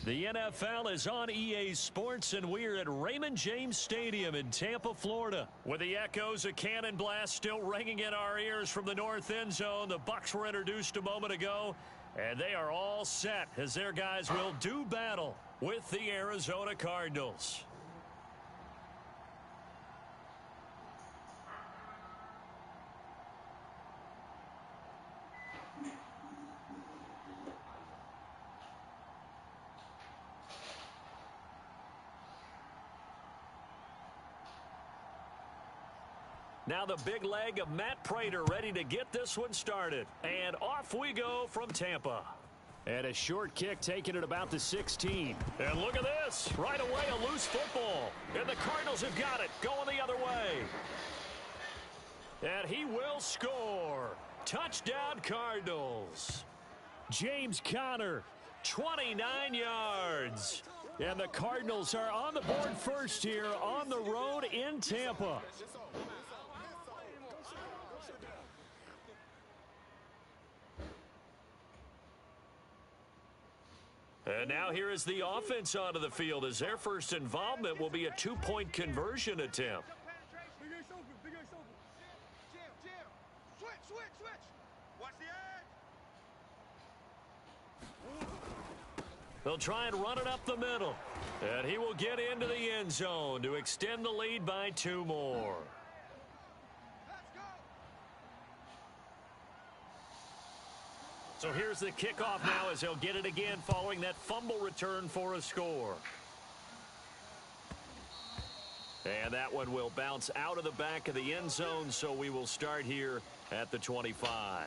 The NFL is on EA Sports, and we're at Raymond James Stadium in Tampa, Florida. With the echoes of cannon blast still ringing in our ears from the north end zone, the Bucs were introduced a moment ago, and they are all set as their guys will do battle with the Arizona Cardinals. Now the big leg of Matt Prater ready to get this one started. And off we go from Tampa. And a short kick taken at about the 16. And look at this. Right away, a loose football. And the Cardinals have got it going the other way. And he will score. Touchdown, Cardinals. James Conner, 29 yards. And the Cardinals are on the board first here on the road in Tampa. And now here is the offense onto the field as their first involvement will be a two-point conversion attempt. They'll try and run it up the middle. And he will get into the end zone to extend the lead by 2 more. So here's the kickoff now as he'll get it again following that fumble return for a score. And that one will bounce out of the back of the end zone, so we will start here at the 25.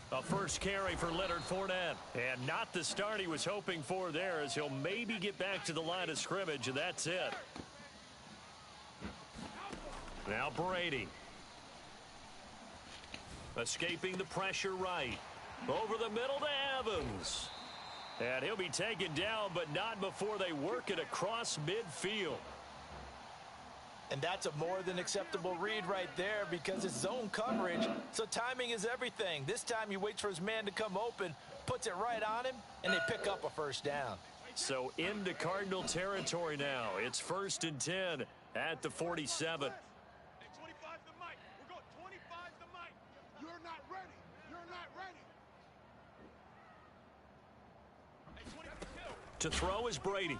A first carry for Leonard Fournette. And not the start he was hoping for there as he'll maybe get back to the line of scrimmage, and that's it. Now Brady. Escaping the pressure right. Over the middle to Evans. And he'll be taken down, but not before they work it across midfield. And that's a more than acceptable read right there because it's zone coverage, so timing is everything. This time he waits for his man to come open, puts it right on him, and they pick up a first down. So into Cardinal territory now. It's 1st and 10 at the 47. To throw is Brady.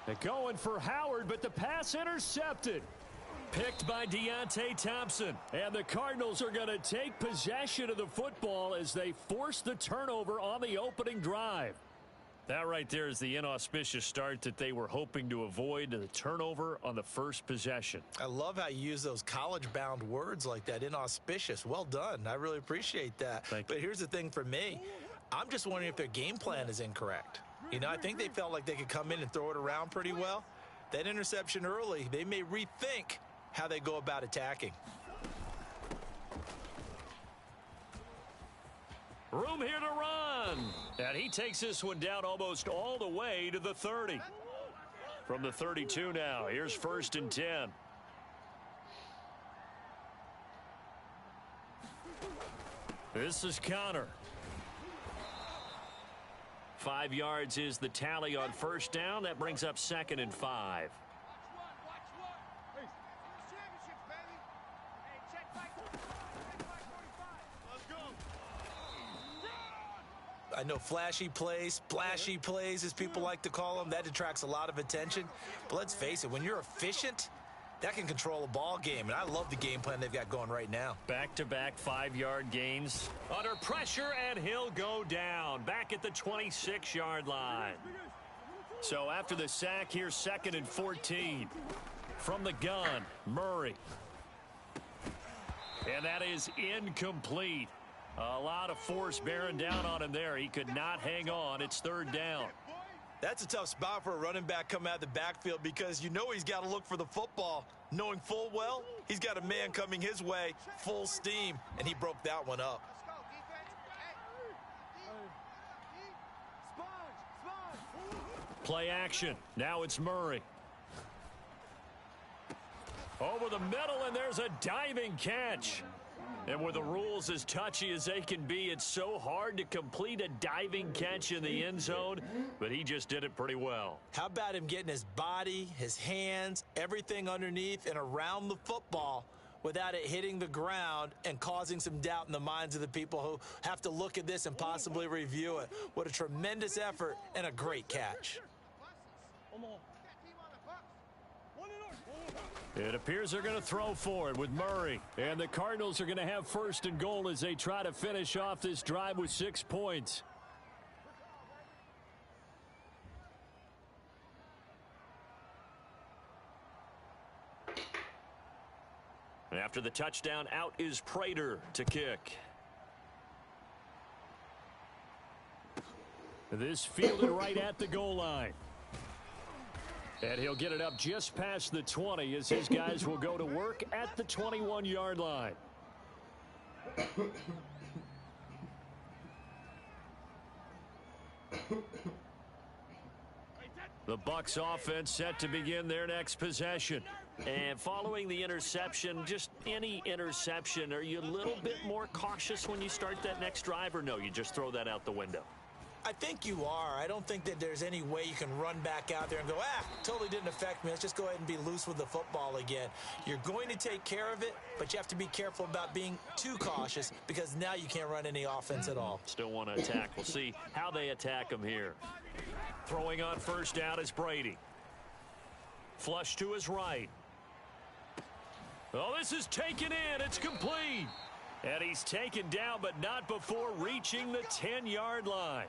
They're going for Howard, but the pass intercepted. Picked by Deontay Thompson. And the Cardinals are going to take possession of the football as they force the turnover on the opening drive. That right there is the inauspicious start that they were hoping to avoid, the turnover on the first possession. I love how you use those college-bound words like that, inauspicious. Well done. I really appreciate that. But here's the thing for me. I'm just wondering if their game plan is incorrect. You know, I think they felt like they could come in and throw it around pretty well. That interception early, they may rethink how they go about attacking. Room here to run. And he takes this one down almost all the way to the 30. From the 32 now, here's 1st and 10. This is Conner. 5 yards is the tally on first down. That brings up 2nd and 5. I know flashy plays, splashy plays, as people like to call them, that attracts a lot of attention. But let's face it, when you're efficient, that can control a ball game. And I love the game plan they've got going right now. Back-to-back 5-yard gains. Under pressure, and he'll go down. Back at the 26-yard line. So after the sack, here's 2nd and 14. From the gun, Murray. And that is incomplete. A lot of force bearing down on him there. He could not hang on. It's 3rd down. That's a tough spot for a running back coming out of the backfield because you know he's got to look for the football, knowing full well he's got a man coming his way, full steam, and he broke that one up. Play action. Now it's Murray. Over the middle, and there's a diving catch. And with the rules as touchy as they can be, it's so hard to complete a diving catch in the end zone, but he just did it pretty well. How about him getting his body, his hands, everything underneath and around the football without it hitting the ground and causing some doubt in the minds of the people who have to look at this and possibly review it. What a tremendous effort and a great catch. It appears they're going to throw for it with Murray. And the Cardinals are going to have first and goal as they try to finish off this drive with 6 points. After the touchdown, out is Prater to kick. This fielded right at the goal line. And he'll get it up just past the 20 as his guys will go to work at the 21-yard line. The Bucs offense set to begin their next possession. And following the interception, just any interception, are you a little bit more cautious when you start that next drive, or no, you just throw that out the window? I think you are. I don't think that there's any way you can run back out there and go, totally didn't affect me. Let's just go ahead and be loose with the football again. You're going to take care of it, but you have to be careful about being too cautious because now you can't run any offense at all. Still want to attack. We'll see how they attack him here. Throwing on first down is Brady. Flush to his right. Oh, this is taken in. It's complete. And he's taken down, but not before reaching the 10-yard line.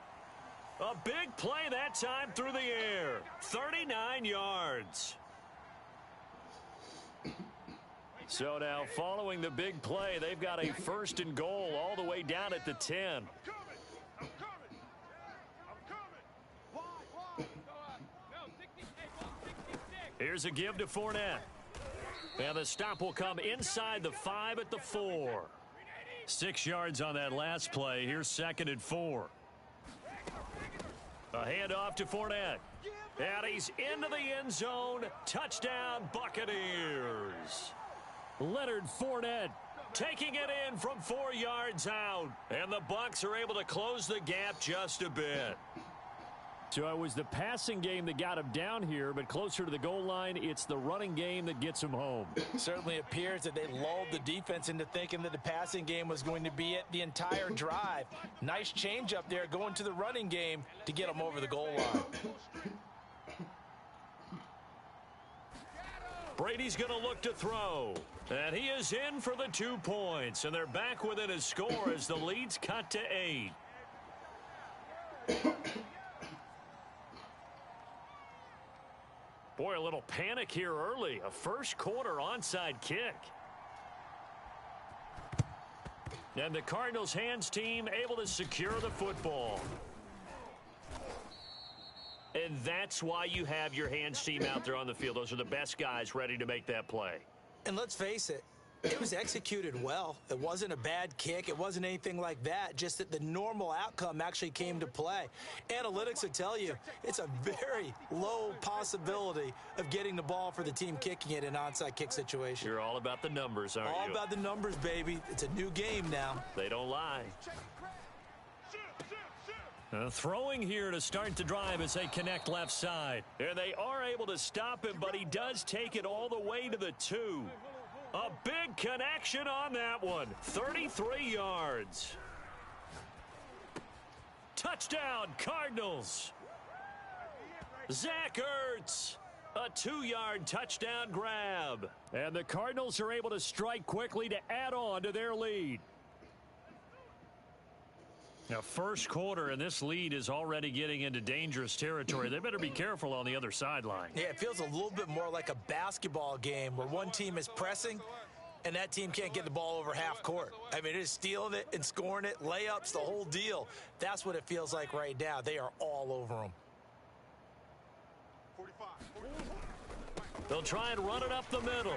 A big play that time through the air. 39 yards. So now following the big play, they've got a first and goal all the way down at the 10. Here's a give to Fournette. And the stop will come inside the 5 at the 4. 6 yards on that last play. Here's 2nd and 4. A handoff to Fournette. And he's into the end zone. Touchdown, Buccaneers. Leonard Fournette taking it in from 4 yards out. And the Bucs are able to close the gap just a bit. So it was the passing game that got him down here, but closer to the goal line, it's the running game that gets him home. Certainly appears that they lulled the defense into thinking that the passing game was going to be it the entire drive. Nice change up there going to the running game to get them over the goal line. Brady's going to look to throw. And he is in for the 2 points. And they're back within a score as the lead's cut to 8. Boy, a little panic here early. A first quarter onside kick. And the Cardinals hands team able to secure the football. And that's why you have your hands team out there on the field. Those are the best guys ready to make that play. And let's face it, it was executed well. It wasn't a bad kick. It wasn't anything like that. Just that the normal outcome actually came to play. Analytics will tell you it's a very low possibility of getting the ball for the team kicking it in an onside kick situation. You're all about the numbers, aren't you? All about the numbers, baby. It's a new game now. They don't lie. Throwing here to start the drive as they connect left side. And they are able to stop him, but he does take it all the way to the 2. A big connection on that one. 33 yards. Touchdown, Cardinals. Zach Ertz. A 2-yard touchdown grab. And the Cardinals are able to strike quickly to add on to their lead. Now, first quarter, and this lead is already getting into dangerous territory. They better be careful on the other sideline. Yeah, it feels a little bit more like a basketball game where one team is pressing and that team can't get the ball over half court. I mean, it is stealing it and scoring it, layups, the whole deal. That's what it feels like right now. They are all over them. They'll try and run it up the middle.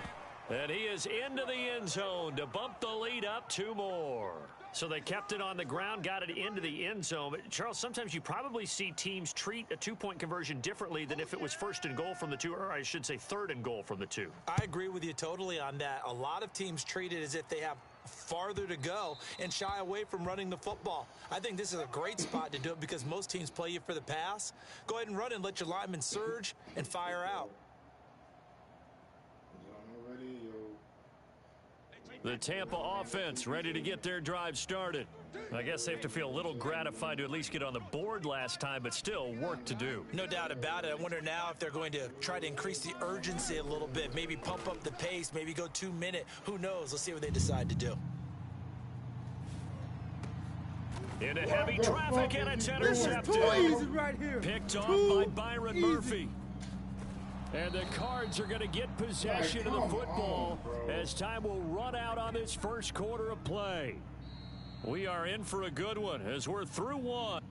And he is into the end zone to bump the lead up 2 more. So they kept it on the ground, got it into the end zone. But Charles, sometimes you probably see teams treat a 2-point conversion differently than if it was 1st and goal from the 2, or I should say 3rd and goal from the 2. I agree with you totally on that. A lot of teams treat it as if they have farther to go and shy away from running the football. I think this is a great spot to do it because most teams play you for the pass. Go ahead and run and let your linemen surge and fire out. The Tampa offense ready to get their drive started. I guess they have to feel a little gratified to at least get on the board last time, but still work to do. No doubt about it. I wonder now if they're going to try to increase the urgency a little bit, maybe pump up the pace, maybe go 2-minute. Who knows? Let's see what they decide to do. Into heavy traffic, and it's intercepted. Picked off by Byron Murphy. And the Cards are going to get possession of the football as time will run out on this first quarter of play. We are in for a good one as we're through one.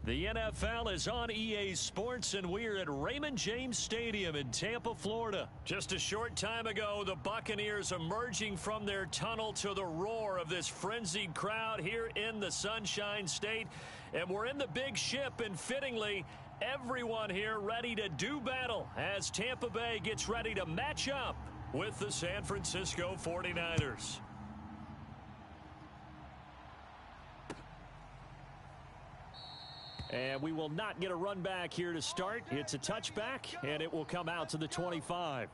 The NFL is on EA Sports, and we're at Raymond James Stadium in Tampa, Florida. Just a short time ago, the Buccaneers emerging from their tunnel to the roar of this frenzied crowd here in the Sunshine State. And we're in the big ship, and fittingly, everyone here ready to do battle as Tampa Bay gets ready to match up with the San Francisco 49ers. And we will not get a run back here to start. It's a touchback, and it will come out to the 25.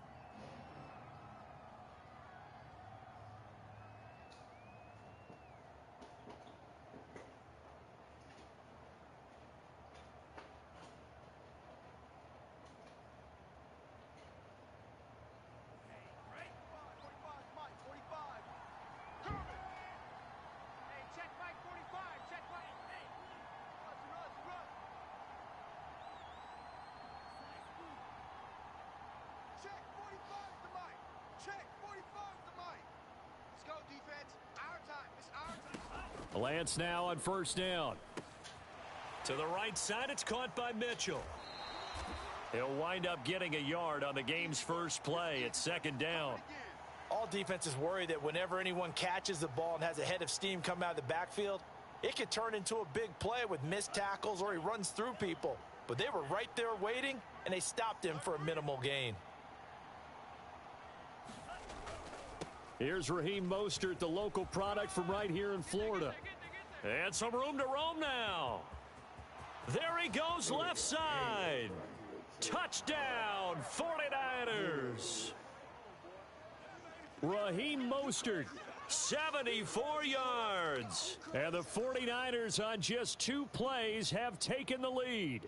Lance now on first down. To the right side, it's caught by Mitchell. He'll wind up getting a yard on the game's first play at second down. All defenses worry that whenever anyone catches the ball and has a head of steam come out of the backfield, it could turn into a big play with missed tackles or he runs through people. But they were right there waiting, and they stopped him for a minimal gain. Here's Raheem Mostert, the local product from right here in Florida. And some room to roam now. There he goes left side. Touchdown, 49ers. Raheem Mostert, 74 yards. And the 49ers on just 2 plays have taken the lead.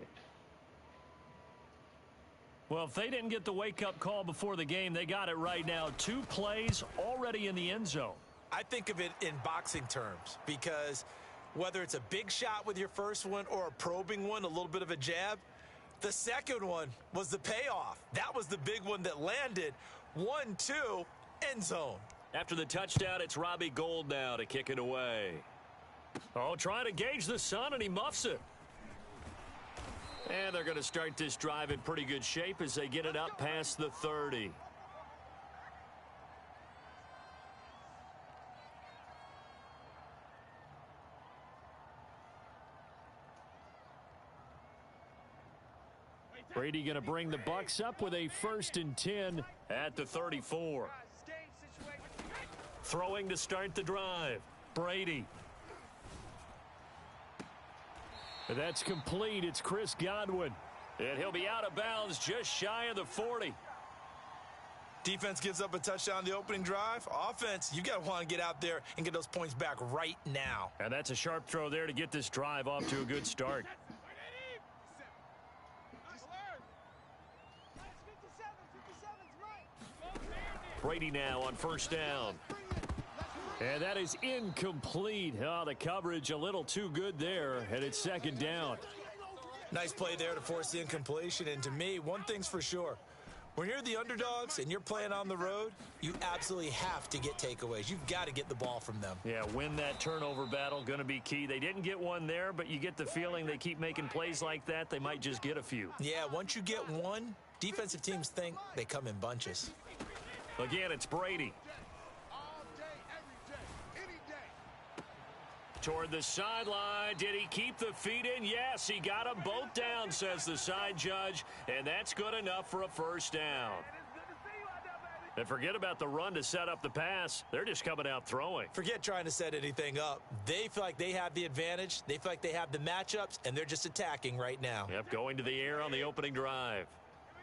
Well, if they didn't get the wake-up call before the game, they got it right now. 2 plays already in the end zone. I think of it in boxing terms because whether it's a big shot with your first one or a probing one, a little bit of a jab, the second one was the payoff. That was the big one that landed. 1-2, end zone. After the touchdown, it's Robbie Gould now to kick it away. Oh, trying to gauge the sun, and he muffs it. And they're going to start this drive in pretty good shape as they get it up past the 30. Brady going to bring the Bucs up with a 1st and 10 at the 34. Throwing to start the drive. Brady. That's complete. It's Chris Godwin. And he'll be out of bounds just shy of the 40. Defense gives up a touchdown on the opening drive. Offense, you got to want to get out there and get those points back right now. And that's a sharp throw there to get this drive off to a good start. Brady now on 1st down. And that is incomplete. Oh, the coverage a little too good there, and it's 2nd down. Nice play there to force the incompletion. And to me, one thing's for sure. When you're the underdogs and you're playing on the road, you absolutely have to get takeaways. You've got to get the ball from them. Yeah, win that turnover battle, going to be key. They didn't get one there, but you get the feeling they keep making plays like that, they might just get a few. Yeah, once you get one, defensive teams think they come in bunches. Again, it's Brady. Toward the sideline. Did he keep the feet in? Yes, he got them both down, says the side judge, and that's good enough for a 1st down. And forget about the run to set up the pass. They're just coming out throwing. Forget trying to set anything up. They feel like they have the advantage. They feel like they have the matchups, and they're just attacking right now. Yep, going to the air on the opening drive.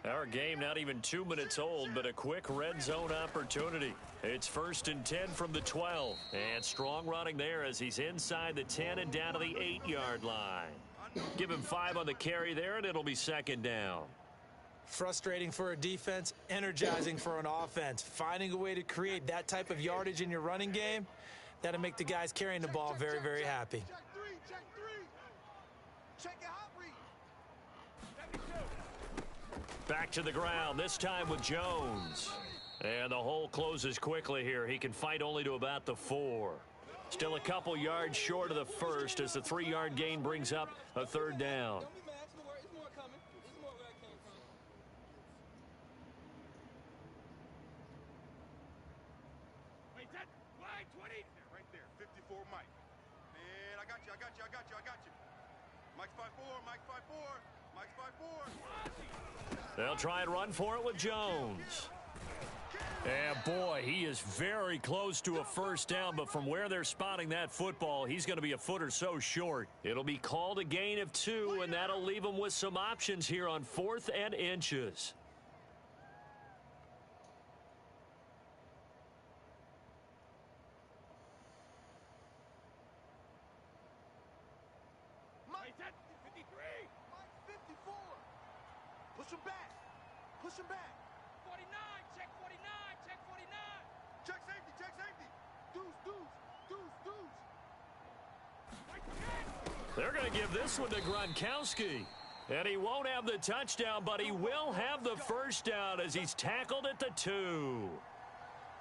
Our game not even 2 minutes old, but a quick red zone opportunity. It's 1st and 10 from the 12. And strong running there as he's inside the 10 and down to the 8-yard line. Give him 5 on the carry there, and it'll be 2nd down. Frustrating for a defense, energizing for an offense. Finding a way to create that type of yardage in your running game, that'll make the guys carrying the ball very, very happy. Back to the ground, this time with Jones. And the hole closes quickly here. He can fight only to about the 4. Still a couple yards short of the 1st as the 3-yard gain brings up a 3rd down. Right there, 54 Mike. Man, I got you. Mike's 5'4", Mike's 5'4", Mike's 5'4". They'll try and run for it with Jones. And boy, he is very close to a 1st down, but from where they're spotting that football, he's going to be a foot or so short. It'll be called a gain of 2, and that'll leave him with some options here on 4th and inches. Push him back. 49, check 49, check 49. Check safety. Deuce. They're going to give this one to Gronkowski. And he won't have the touchdown, but he will have the 1st down as he's tackled at the 2.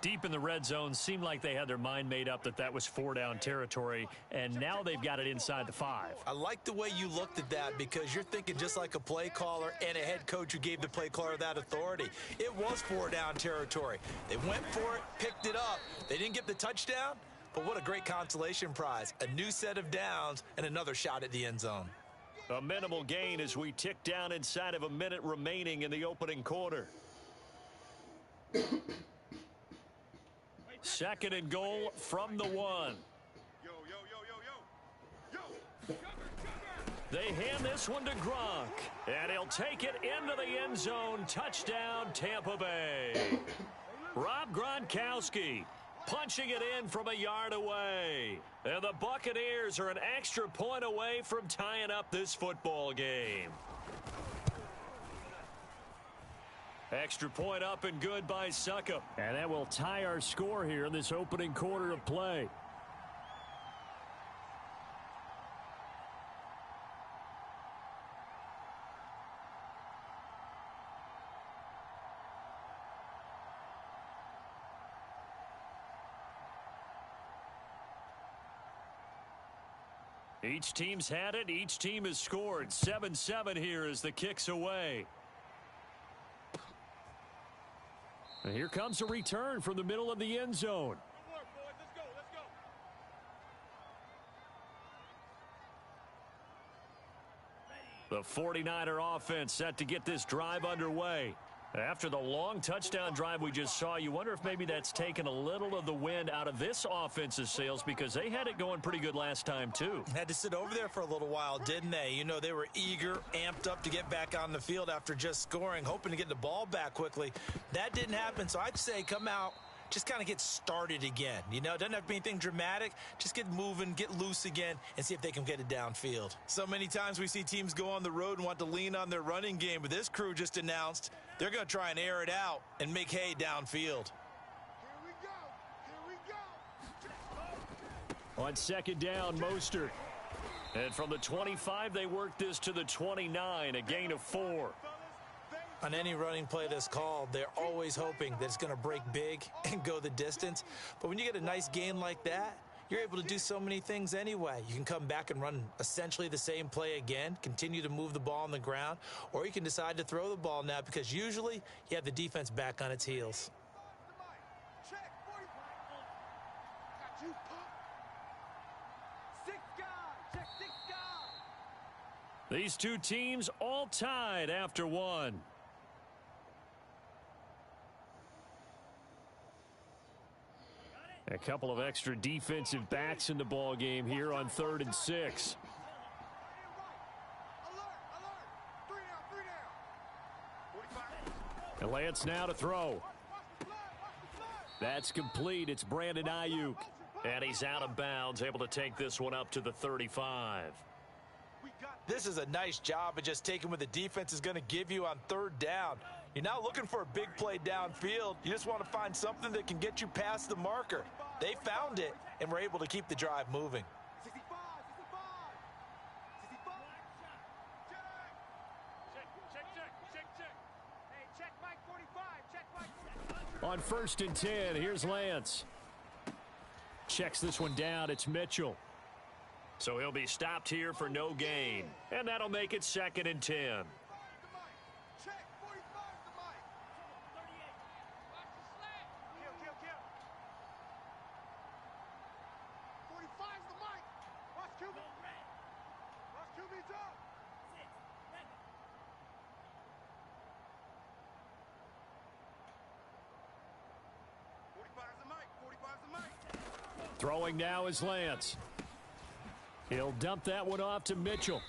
Deep in the red zone, seemed like they had their mind made up that was 4-down territory, and now they've got it inside the 5. I like the way you looked at that because you're thinking just like a play caller and a head coach who gave the play caller that authority. It was 4-down territory. They went for it, picked it up. They didn't get the touchdown, but what a great consolation prize. A new set of downs and another shot at the end zone. A minimal gain as we tick down inside of a minute remaining in the opening quarter. 2nd and goal from the 1. They hand this one to Gronk, and he'll take it into the end zone. Touchdown, Tampa Bay. Rob Gronkowski punching it in from a yard away. And the Buccaneers are an extra point away from tying up this football game. Extra point up and good by Succop. And that will tie our score here in this opening quarter of play. Each team's had it. Each team has scored. 7-7 here as the kick's away. And here comes a return from the middle of the end zone. Good work, boys. Let's go. Let's go. The 49er offense set to get this drive underway. After the long touchdown drive we just saw, you wonder if maybe that's taken a little of the wind out of this offense's sails, because they had it going pretty good last time too. Had to sit over there for a little while, didn't they? You know, they were eager, amped up to get back on the field after just scoring, hoping to get the ball back quickly. That didn't happen, so I'd say come out, just kind of get started again. You know, it doesn't have to be anything dramatic. Just get moving, get loose again, and see if they can get it downfield. So many times we see teams go on the road and want to lean on their running game, but this crew just announced they're going to try and air it out and make hay downfield. Here we go. On second down, Mostert. And from the 25, they work this to the 29, a gain of 4. On any running play that's called, they're always hoping that it's going to break big and go the distance. But when you get a nice gain like that, you're able to do so many things anyway. You can come back and run essentially the same play again, continue to move the ball on the ground, or you can decide to throw the ball now because usually you have the defense back on its heels. Check, 45. Got you, punk. 6 guys. Check 6 guys. These two teams all tied after one. A couple of extra defensive backs in the ball game here on 3rd and 6. Alert. 3 down. 45. And Lance now to throw. That's complete. It's Brandon Ayuk. And he's out of bounds, able to take this one up to the 35. This is a nice job of just taking what the defense is going to give you on 3rd down. You're not looking for a big play downfield. You just want to find something that can get you past the marker. They found it and were able to keep the drive moving. 65. 65. Check. Hey, check Mike 45. Check Mike 45. On 1st and 10, here's Lance. Checks this one down. It's Mitchell. So he'll be stopped here for no gain. And that'll make it 2nd and 10. Check 45 to Mike. 38. Watch the slant. Kill. 45's the Mike. Watch QB. Watch QB's up. 45's the Mike. 45's the Mike. Throwing now is Lance. He'll dump that one off to Mitchell.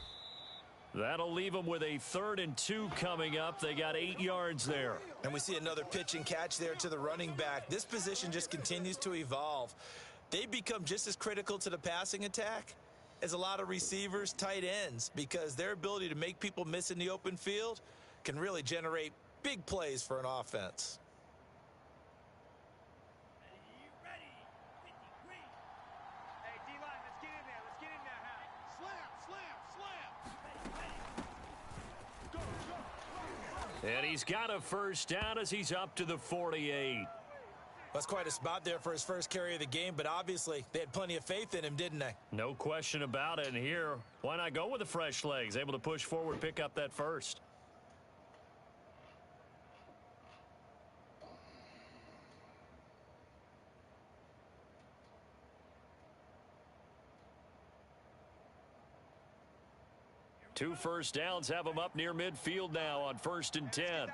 That'll leave them with a 3rd and 2 coming up. They got 8 yards there. And we see another pitch and catch there to the running back. This position just continues to evolve. They become just as critical to the passing attack as a lot of receivers, tight ends, because their ability to make people miss in the open field can really generate big plays for an offense. And he's got a 1st down as he's up to the 48. That's quite a spot there for his first carry of the game, but obviously they had plenty of faith in him, didn't they? No question about it. And here, why not go with the fresh legs? Able to push forward, pick up that 1st. Two 1st downs have him up near midfield now on 1st and 10.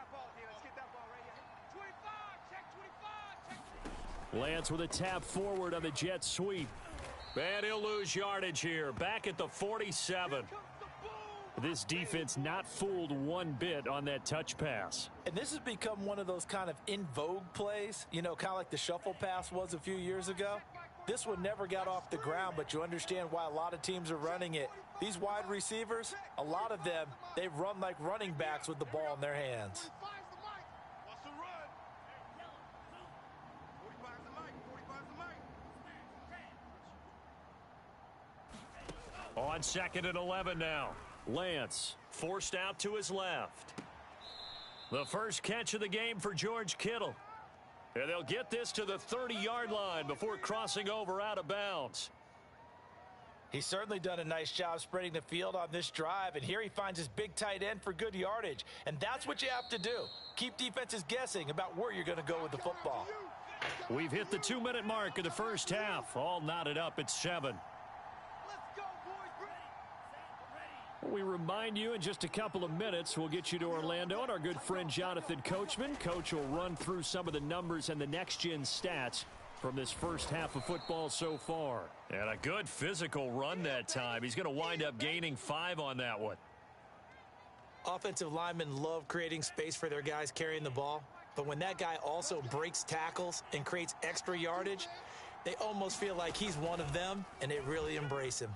Lance with a tap forward on the jet sweep. And he'll lose yardage here. Back at the 47. This defense not fooled one bit on that touch pass. And this has become one of those kind of in vogue plays, you know, kind of like the shuffle pass was a few years ago. This one never got off the ground, but you understand why a lot of teams are running it. These wide receivers, a lot of them, they run like running backs with the ball in their hands. On 2nd and 11 now. Lance forced out to his left. The first catch of the game for George Kittle. And they'll get this to the 30-yard line before crossing over out of bounds. He's certainly done a nice job spreading the field on this drive, and here he finds his big tight end for good yardage. And that's what you have to do. Keep defenses guessing about where you're going to go with the football. We've hit the 2-minute mark of the first half. All knotted up at 7. We remind you in just a couple of minutes we'll get you to Orlando and our good friend Jonathan Coachman. Coach will run through some of the numbers and the next-gen stats from this first half of football so far. And a good physical run that time. He's going to wind up gaining 5 on that one. Offensive linemen love creating space for their guys carrying the ball, but when that guy also breaks tackles and creates extra yardage, they almost feel like he's one of them, and they really embrace him.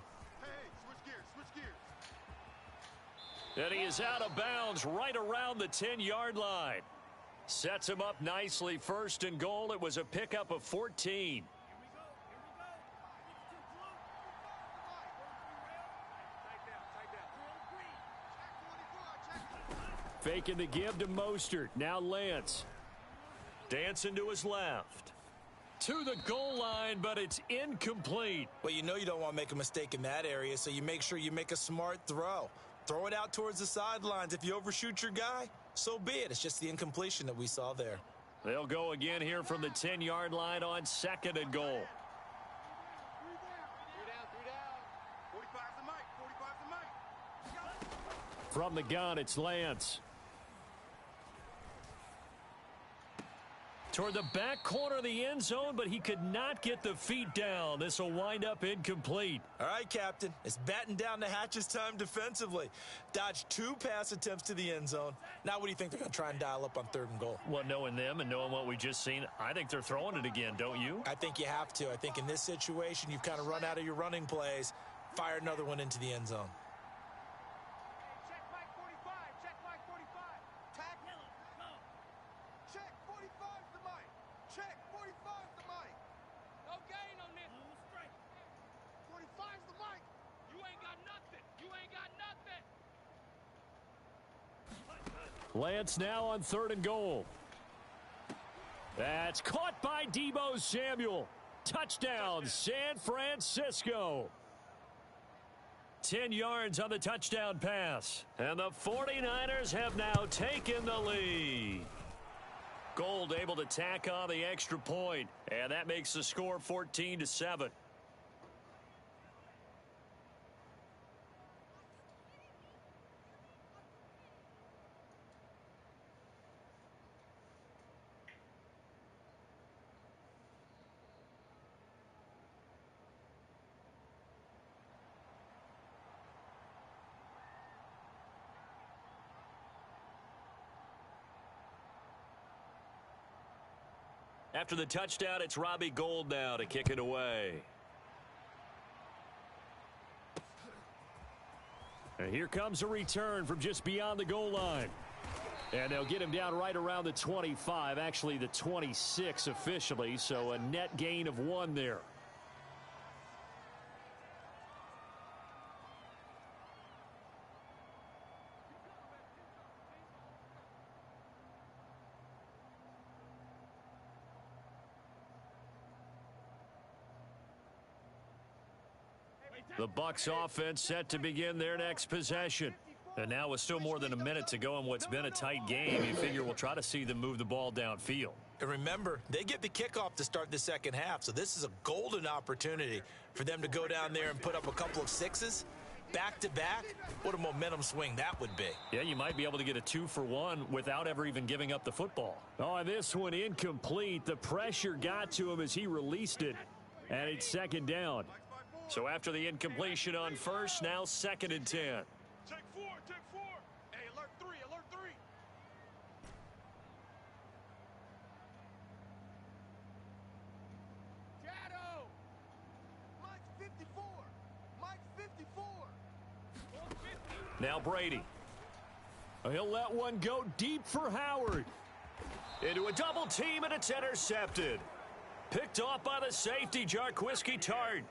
And he is out of bounds right around the 10-yard line. Sets him up nicely. 1st and goal. It was a pickup of 14. Faking the give to Mostert. Now Lance. Dancing to his left. To the goal line, but it's incomplete. Well, you know you don't want to make a mistake in that area, so you make sure you make a smart throw. Throw it out towards the sidelines. If you overshoot your guy, so be it. It's just the incompletion that we saw there. They'll go again here from the 10-yard line on 2nd and goal. 3 down, 3 down. 45's the mic, 45's the mic. From the gun, it's Lance. Toward the back corner of the end zone, but he could not get the feet down. This will wind up incomplete. All right, Captain. It's batten down the hatches time defensively. Dodged 2 pass attempts to the end zone. Now what do you think they're going to try and dial up on 3rd and goal? Well, knowing them and knowing what we just seen, I think they're throwing it again, don't you? I think you have to. I think in this situation, you've kind of run out of your running plays. Fire another one into the end zone. Check Mike 45. Check Mike 45. Tack. Check 45's the mic. Check 45's the mic. No gain on this. 45's the mic. You ain't got nothing. You ain't got nothing. Lance now on 3rd and goal. That's caught by Deebo Samuel. Touchdown, San Francisco. 10 yards on the touchdown pass. And the 49ers have now taken the lead. Gold able to tack on the extra point, and that makes the score 14-7. After the touchdown, it's Robbie Gould now to kick it away. And here comes a return from just beyond the goal line. And they'll get him down right around the 25, actually the 26 officially, so a net gain of 1 there. The Bucs offense set to begin their next possession. And now with still more than a minute to go in what's been a tight game, you figure we'll try to see them move the ball downfield. And remember, they get the kickoff to start the second half, so this is a golden opportunity for them to go down there and put up a couple of 6s. Back-to-back, what a momentum swing that would be. Yeah, you might be able to get a 2-for-1 without ever even giving up the football. Oh, this one incomplete. The pressure got to him as he released it, and it's 2nd down. So after the incompletion on 1st, now 2nd and 10. Check 4, Now Brady. He'll let one go deep for Howard. Into a double team, and it's intercepted. Picked off by the safety, Jarquiski Tart.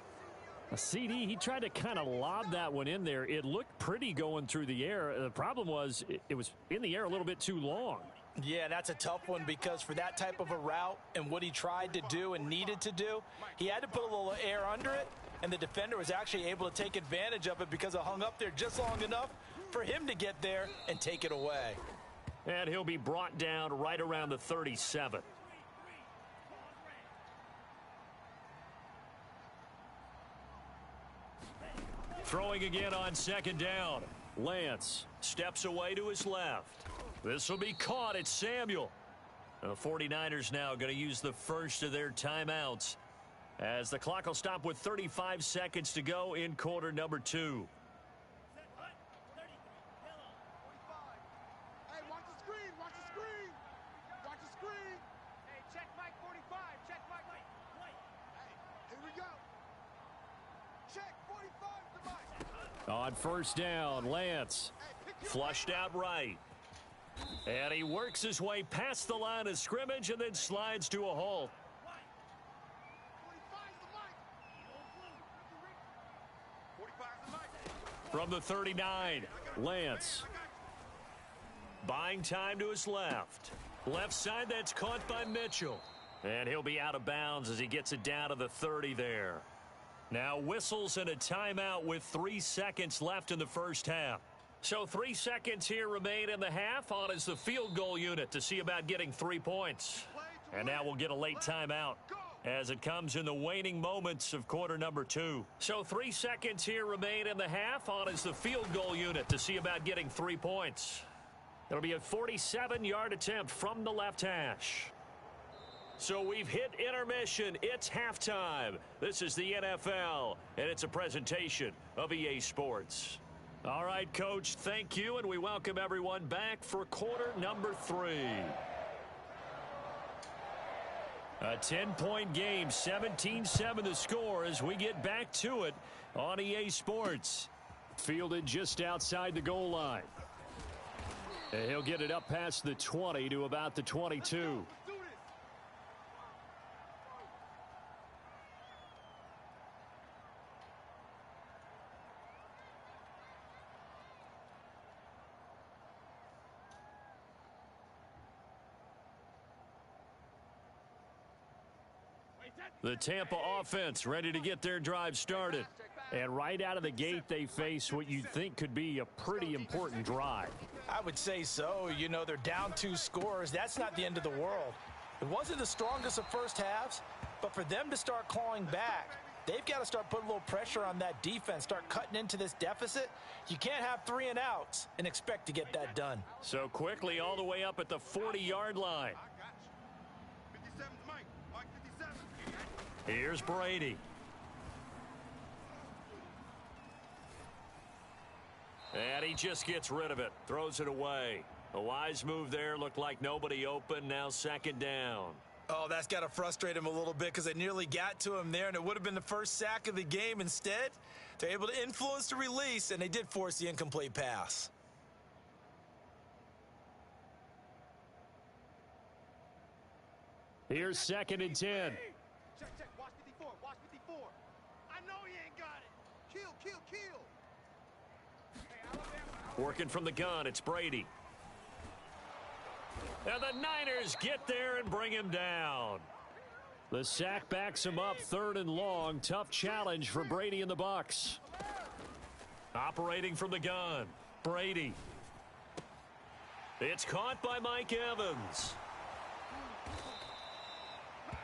A CD, he tried to kind of lob that one in there. It looked pretty going through the air. The problem was it was in the air a little bit too long. Yeah, that's a tough one because for that type of a route and what he tried to do and needed to do, he had to put a little air under it, and the defender was actually able to take advantage of it because it hung up there just long enough for him to get there and take it away. And he'll be brought down right around the 37. Throwing again on second down. Lance steps away to his left. This will be caught at Samuel. The 49ers now going to use the first of their timeouts as the clock will stop with 35 seconds to go in quarter number 2. Hey, watch the screen, watch the screen. Watch the screen. Hey, check Mike 45, check Mike. Hey, here we go. Check 45 to Mike. On first down, Lance. Flushed out right. And he works his way past the line of scrimmage and then slides to a halt. 45 to Mike. From the 39, Lance. Buying time to his left. Left side, that's caught by Mitchell. And he'll be out of bounds as he gets it down to the 30 there. Now whistles and a timeout with 3 seconds left in the first half. So 3 seconds here remain in the half. On is the field goal unit to see about getting 3 points. And now we'll get a late timeout as it comes in the waning moments of quarter number 2. So 3 seconds here remain in the half. On is the field goal unit to see about getting 3 points. It'll be a 47-yard attempt from the left hash. So we've hit intermission. It's halftime. This is the NFL, and it's a presentation of EA Sports. All right, Coach, thank you, and we welcome everyone back for quarter number 3. A 10-point game, 17-7 the score as we get back to it on EA Sports. Fielded just outside the goal line. And he'll get it up past the 20 to about the 22. The Tampa offense ready to get their drive started. And right out of the gate, they face what you'd think could be a pretty important drive. I would say so. You know, they're down 2 scores. That's not the end of the world. It wasn't the strongest of first halves, but for them to start clawing back, they've got to start putting a little pressure on that defense, start cutting into this deficit. You can't have 3 and outs and expect to get that done. So quickly all the way up at the 40-yard line. 57 Mike. Mike 57. Here's Brady. And he just gets rid of it. Throws it away. A wise move there. Looked like nobody open. Now second down. Oh, that's got to frustrate him a little bit because they nearly got to him there, and it would have been the first sack of the game. Instead, they're able to influence the release, and they did force the incomplete pass. Here's second and 10. Check, watch 54, watch 54. I know he ain't got it. Kill, kill, kill. Working from the gun, it's Brady. And the Niners get there and bring him down. The sack backs him up, 3rd and long. Tough challenge for Brady and the Bucs. Operating from the gun, Brady. It's caught by Mike Evans.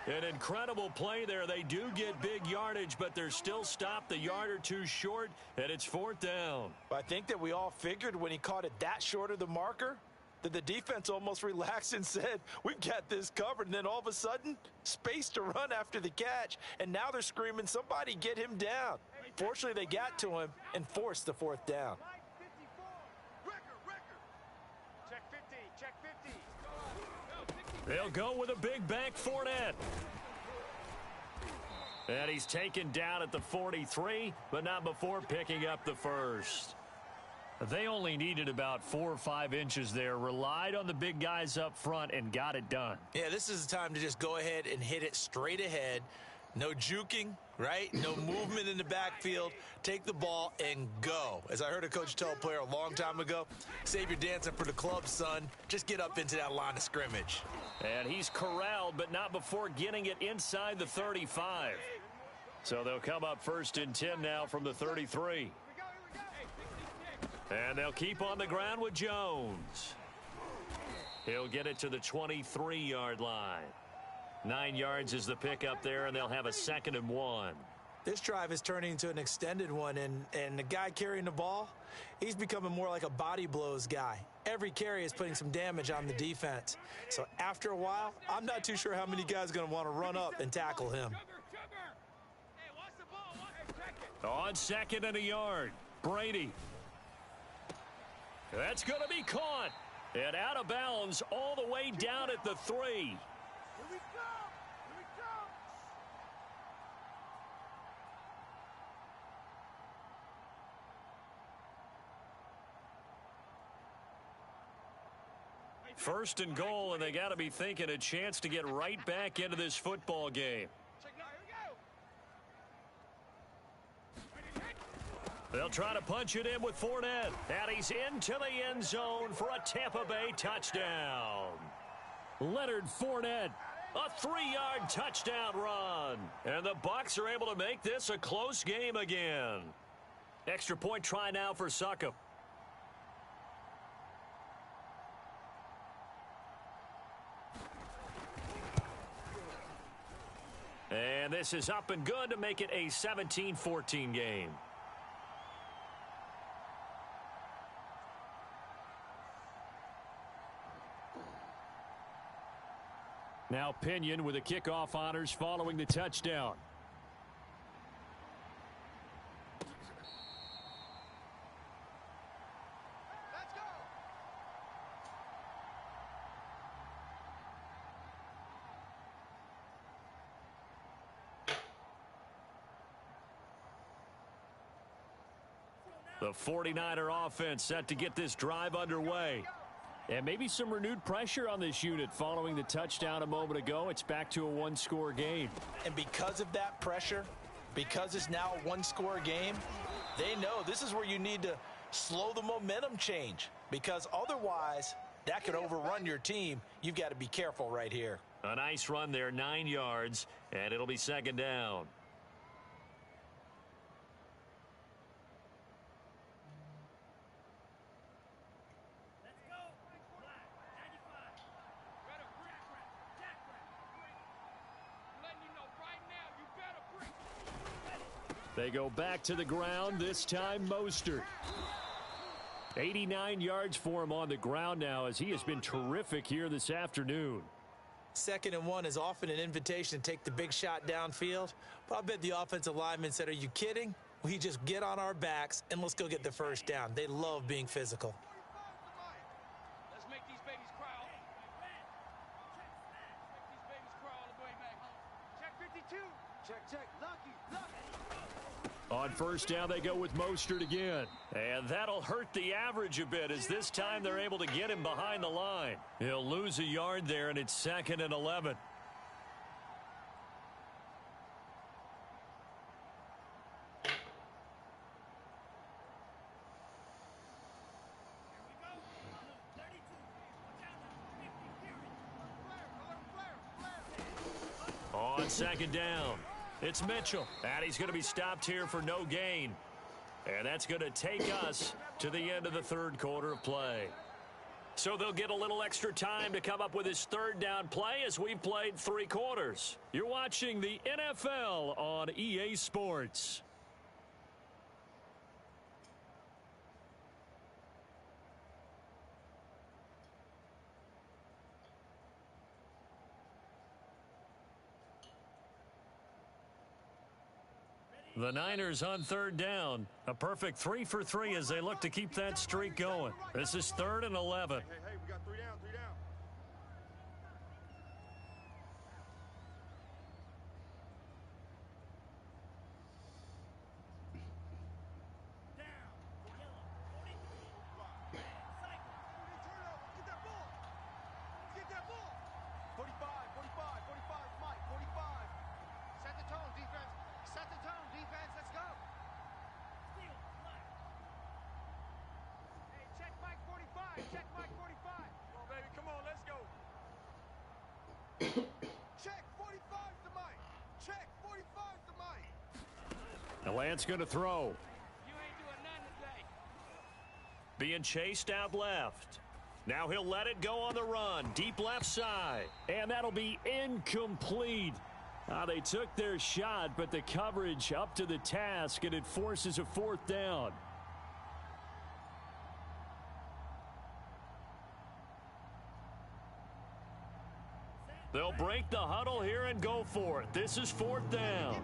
An incredible play there. They do get big yardage, but they're still stopped a yard or 2 short, and it's 4th down. I think that we all figured when he caught it that short of the marker that the defense almost relaxed and said, we've got this covered. And then all of a sudden, space to run after the catch. And now they're screaming, somebody get him down. Fortunately, they got to him and forced the 4th down. Check 50, check 50. They'll go with a big back Fournette. And he's taken down at the 43, but not before picking up the first. They only needed about 4 or 5 inches there, relied on the big guys up front, and got it done. Yeah, this is the time to just go ahead and hit it straight ahead. No juking, right? No movement in the backfield. Take the ball and go. As I heard a coach tell a player a long time ago, save your dancing for the club, son. Just get up into that line of scrimmage. And he's corralled, but not before getting it inside the 35. So they'll come up 1st and 10 now from the 33. And they'll keep on the ground with Jones. He'll get it to the 23-yard line. 9 yards is the pickup there, and they'll have a 2nd and 1. This drive is turning into an extended one, and the guy carrying the ball, he's becoming more like a body blows guy. Every carry is putting some damage on the defense. So after a while, I'm not too sure how many guys are going to want to run up and tackle him. On 2nd and a yard, Brady. That's going to be caught. And out of bounds all the way down at the 3. Here we go! Here we go! First and goal, and they got to be thinking a chance to get right back into this football game. They'll try to punch it in with Fournette. And he's into the end zone for a Tampa Bay touchdown. Leonard Fournette. A 3-yard touchdown run. And the Bucs are able to make this a close game again. Extra point try now for Succop. And this is up and good to make it a 17-14 game. Now Pinion with the kickoff honors following the touchdown. Let's go! The 49er offense set to get this drive underway. And maybe some renewed pressure on this unit following the touchdown a moment ago. It's back to a 1-score game. And because of that pressure, because it's now a 1-score game, they know this is where you need to slow the momentum change, because otherwise that could overrun your team. You've got to be careful right here. A nice run there, 9 yards, and it'll be 2nd down. They go back to the ground, this time Mostert. 89 yards for him on the ground now, as he has been terrific here this afternoon. 2nd and 1 is often an invitation to take the big shot downfield. But I bet the offensive lineman said, are you kidding? We just get on our backs and let's go get the 1st down. They love being physical. Let's make these babies crawl. Make these babies crawl all the way back home. Check 52. Check. Lucky. On 1st down, they go with Mostert again. And that'll hurt the average a bit, as this time they're able to get him behind the line. He'll lose a yard there, and it's 2nd and 11. On 2nd down, it's Mitchell. And he's going to be stopped here for no gain. And that's going to take us to the end of the 3rd quarter of play. So they'll get a little extra time to come up with his 3rd down play, as we've played 3 quarters. You're watching the NFL on EA Sports. The Niners on 3rd down. A perfect 3 for 3 as they look to keep that streak going. This is 3rd and 11. Hey, we got 3 down. And Lance going to throw. You ain't doing nothing today. Being chased out left. Now he'll let it go on the run. Deep left side. And that'll be incomplete. They took their shot, but the coverage up to the task, and it forces a fourth down. They'll break the huddle here and go for it. This is fourth down.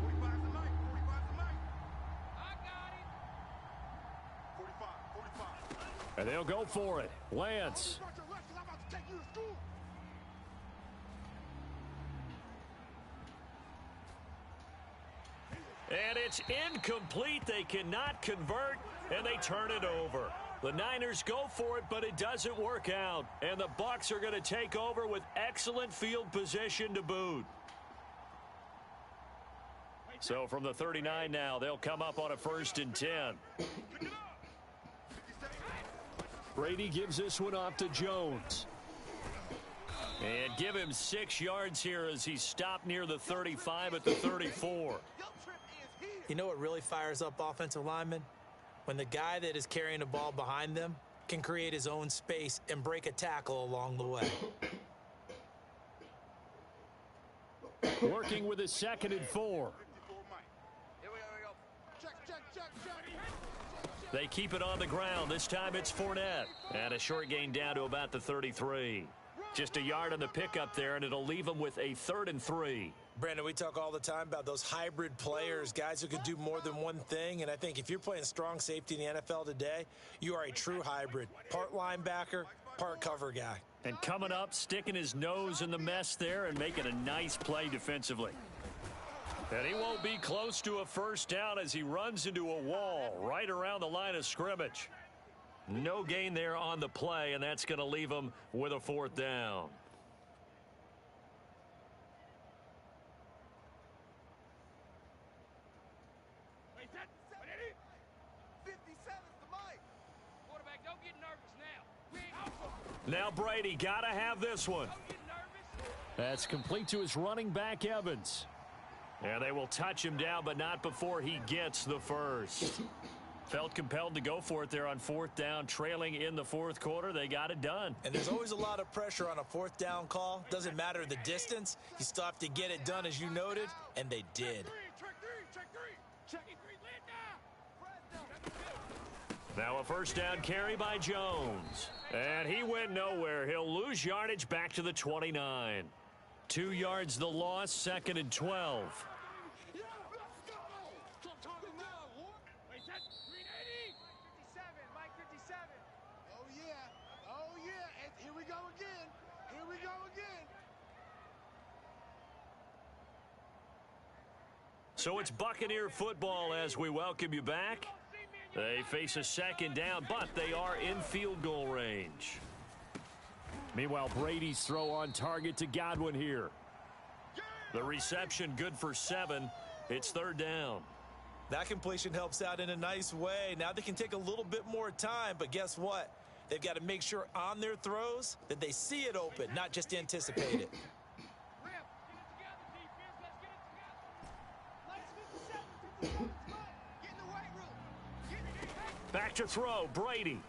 45's the mic. 45's the mic. I got it. 45, 45. And they'll go for it. Lance. I'm about to take you to school. And it's incomplete. They cannot convert, and they turn it over. The Niners go for it, but it doesn't work out. And the Bucs are going to take over with excellent field position to boot. So from the 39 now, they'll come up on a 1st and 10. Brady gives this one off to Jones. And give him 6 yards here as he's stopped near the 35 at the 34. You know what really fires up offensive linemen? When the guy that is carrying the ball behind them can create his own space and break a tackle along the way. Working with a 2nd and 4. Here we go. Check. They keep it on the ground. This time it's Fournette. And a short gain down to about the 33. Just a yard on the pickup there, and it'll leave them with a 3rd and 3. Brandon, we talk all the time about those hybrid players, guys who can do more than one thing. And I think if you're playing strong safety in the NFL today, you are a true hybrid. Part linebacker, part cover guy. And coming up, sticking his nose in the mess there and making a nice play defensively. And he won't be close to a 1st down as he runs into a wall right around the line of scrimmage. No gain there on the play, and that's going to leave him with a 4th down. Now Brady got to have this one. That's complete to his running back, Evans. And they will touch him down, but not before he gets the 1st. Felt compelled to go for it there on 4th down, trailing in the 4th quarter. They got it done. And there's always a lot of pressure on a 4th down call. Doesn't matter the distance. You still have to get it done, as you noted, and they did. Now a 1st down carry by Jones. And he went nowhere. He'll lose yardage back to the 29. 2 yards the loss, 2nd and 12. So it's Buccaneer football as we welcome you back. They face a 2nd down, but they are in field goal range. Meanwhile, Brady's throw on target to Godwin here. The reception good for 7. It's 3rd down. That completion helps out in a nice way. Now they can take a little bit more time, but guess what? They've got to make sure on their throws that they see it open, not just anticipate it. Back to throw, Brady.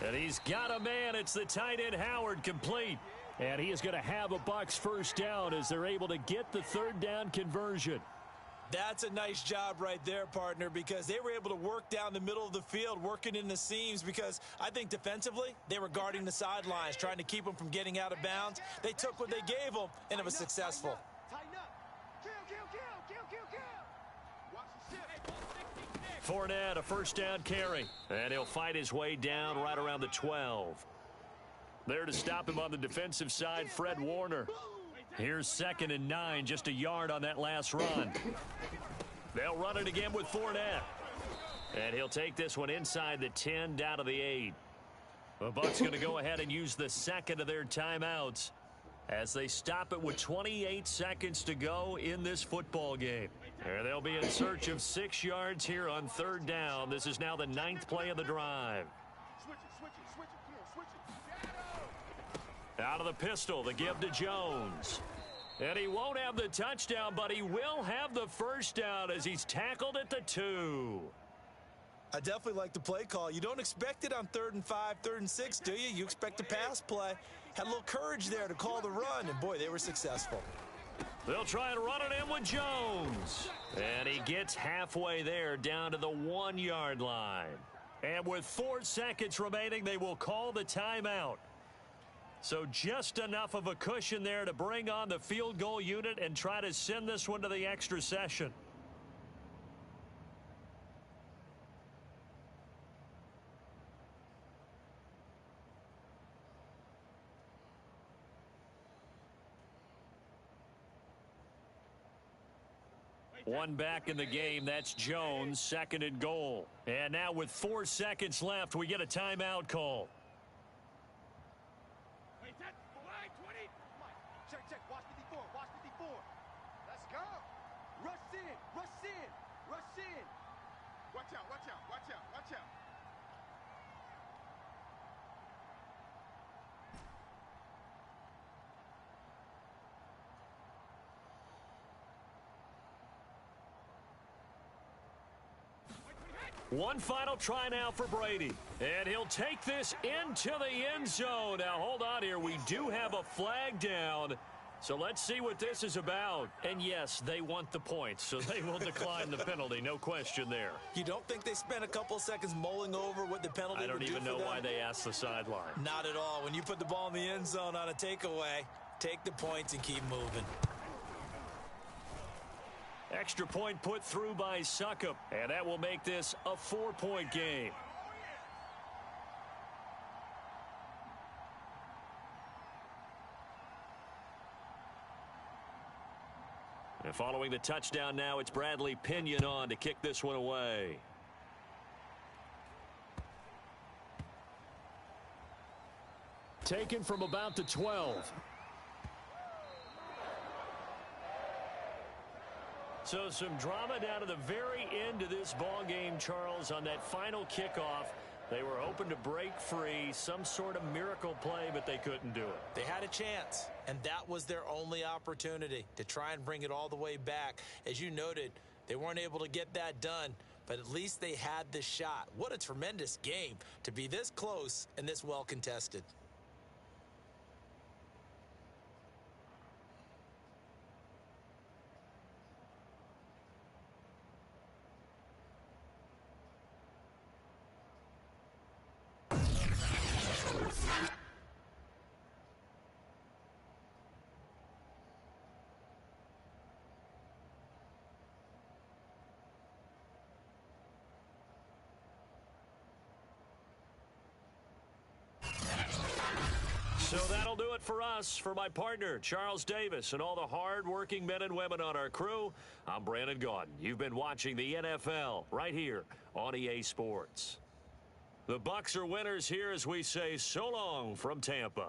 And he's got a man. It's the tight end, Howard, complete. And he is going to have a Bucs 1st down as they're able to get the 3rd down conversion. That's a nice job right there, partner, because they were able to work down the middle of the field, working in the seams, because I think defensively they were guarding the sidelines, trying to keep them from getting out of bounds. They took what they gave them, and it was successful. Fournette, a 1st down carry. And he'll fight his way down right around the 12. There to stop him on the defensive side, Fred Warner. Here's 2nd and 9, just a yard on that last run. They'll run it again with Fournette. And he'll take this one inside the 10, down to the 8. The Bucs going to go ahead and use the 2nd of their timeouts as they stop it with 28 seconds to go in this football game. And they'll be in search of 6 yards here on 3rd down. This is now the 9th play of the drive. Out of the pistol, the give to Jones. And he won't have the touchdown, but he will have the first down as he's tackled at the 2. I definitely like the play call. You don't expect it on 3rd and 5, 3rd and 6, do you? You expect a pass play. Had a little courage there to call the run, and boy, they were successful. They'll try and run it in with Jones. And he gets halfway there down to the 1-yard line. And with 4 seconds remaining, they will call the timeout. So just enough of a cushion there to bring on the field goal unit and try to send this one to the extra session. One back in the game. That's Jones, 2nd and goal. And now with 4 seconds left, we get a timeout call. Check. Watch 54. Watch 54. Let's go. Rush in. Rush in. Rush in. Watch out. Watch out. Watch out. Watch out. One final try now for Brady. And he'll take this into the end zone. Now, hold on here. We do have a flag down. So let's see what this is about. And, yes, they want the points, so they will decline the penalty. No question there. You don't think they spent a couple seconds mulling over what the penalty would do for them? I don't even know why they asked the sideline. Not at all. When you put the ball in the end zone on a takeaway, take the points and keep moving. Extra point put through by Succop, and that will make this a 4-point game. And following the touchdown now, it's Bradley Pinion on to kick this one away. Taken from about the 12. So some drama down to the very end of this ball game, Charles, on that final kickoff. They were hoping to break free, some sort of miracle play, but they couldn't do it. They had a chance, and that was their only opportunity to try and bring it all the way back. As you noted, they weren't able to get that done, but at least they had the shot. What a tremendous game to be this close and this well contested. So that'll do it for us. For my partner, Charles Davis, and all the hard-working men and women on our crew, I'm Brandon Gaudin. You've been watching the NFL right here on EA Sports. The Bucs are winners here as we say so long from Tampa.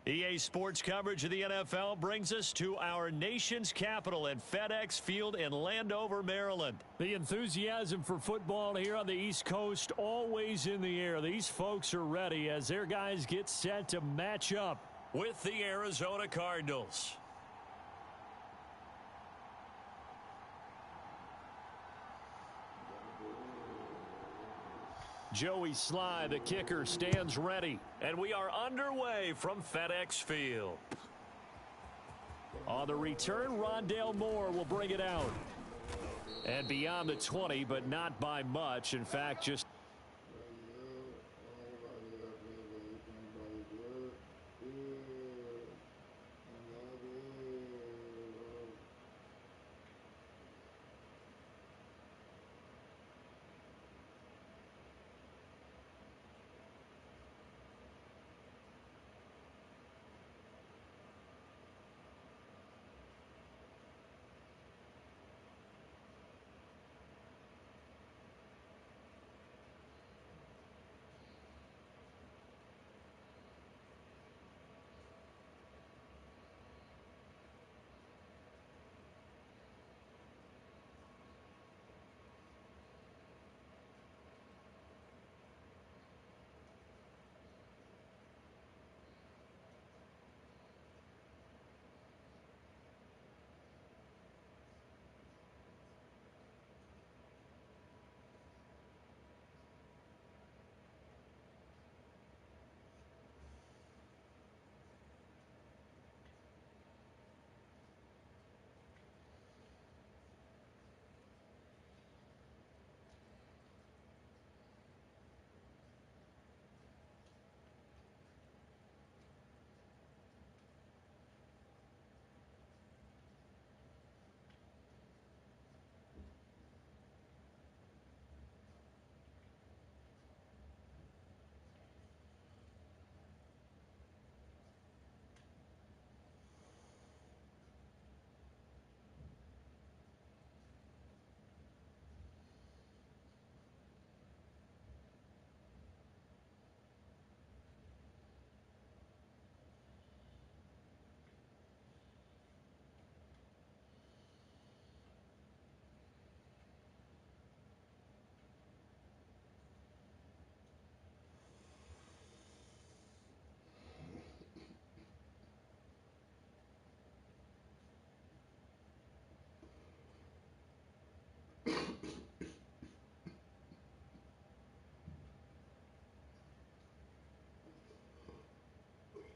EA Sports coverage of the NFL brings us to our nation's capital at FedEx Field in Landover, Maryland. The enthusiasm for football here on the East Coast always in the air. These folks are ready as their guys get set to match up with the Arizona Cardinals. Joey Sly, the kicker, stands ready. And we are underway from FedEx Field. On the return, Rondale Moore will bring it out. And beyond the 20, but not by much. In fact, just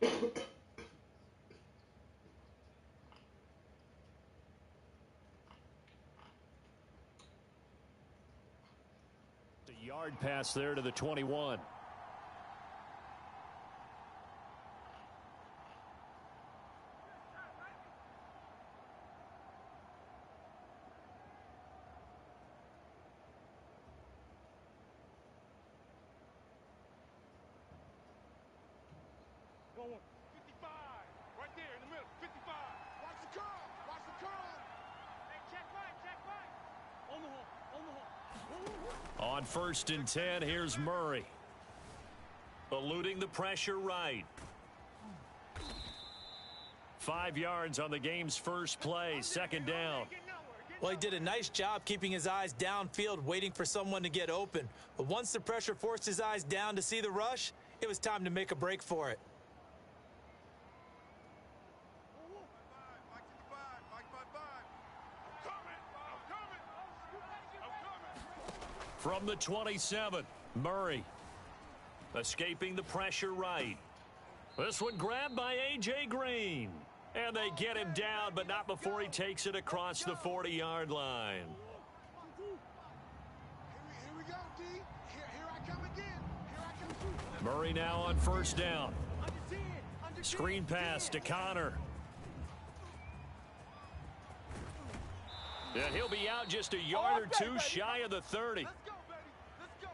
a yard pass there to the 21. Going 55, right there in the middle, 55. Watch the curl, watch the curl. Hey, check right. On the hole. On 1st and 10, here's Murray. Eluding the pressure right. 5 yards on the game's first play, 2nd down. Well, he did a nice job keeping his eyes downfield, waiting for someone to get open. But once the pressure forced his eyes down to see the rush, it was time to make a break for it. From the 27, Murray. Escaping the pressure right. This one grabbed by A.J. Green. And they get him down, but not before he takes it across the 40-yard line. Here we go, D. Here I come again. Here I come. Murray now on 1st down. Screen pass to Connor. And he'll be out just a yard or two shy of the 30. Let's go, baby. Let's go.